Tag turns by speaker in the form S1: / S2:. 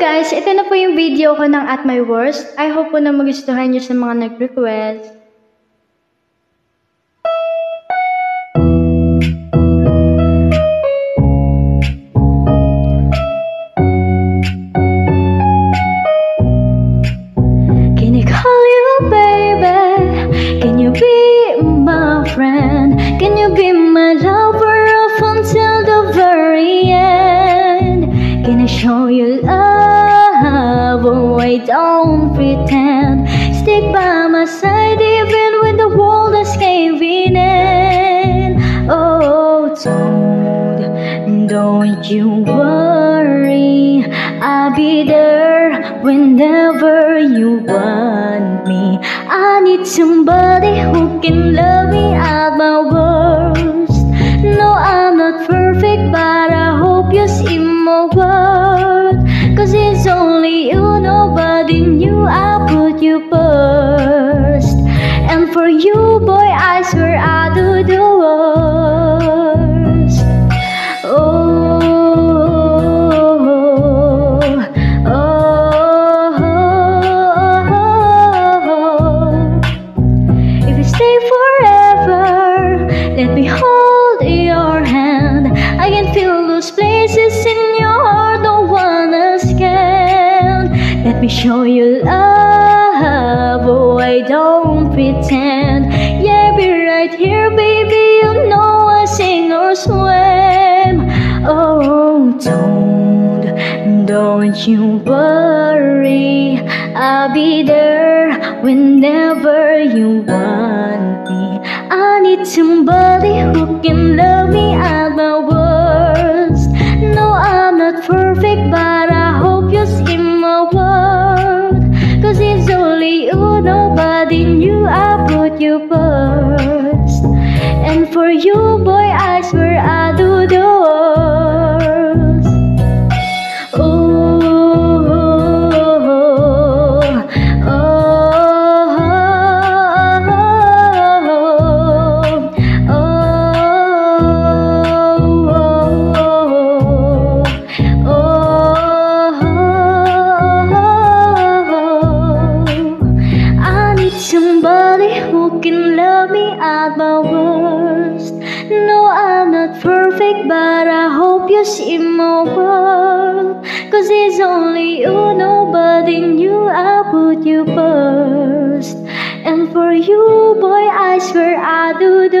S1: guys, ito na po yung video ko ng At My Worst. I hope po na magustuhan nyo sa mga nag-request. Can I call you baby? Can you be my friend? Can you be my lover up until the very end? Can I show you love? Oh, I don't pretend. Stick by my side even when the world is caving in. Oh, don't you worry, I'll be there whenever you want me. I need somebody who can love me at my worst. No, I'm not perfect, but I hope you see my worth. Cause it's only you, nobody knew I put you first. And for you, boy, I swear I do the worst. If you stay forever, let me hold your hand. I can feel those places in your heart no one else can. Let me show you love, oh I don't pretend. Yeah, be right here baby, you know I sing or swim. Oh, don't you worry, I'll be there whenever you want me. I need somebody who can love me at my worst. No, I'm not perfect, but I hope you see my worth. Cause it's only you, nobody knew I put you first. And for you, boy, I swear I do the worst. Somebody who can love me at my worst. No, I'm not perfect, but I hope you see my worth. Cause it's only you, nobody knew I put you first. And for you, boy, I swear I do the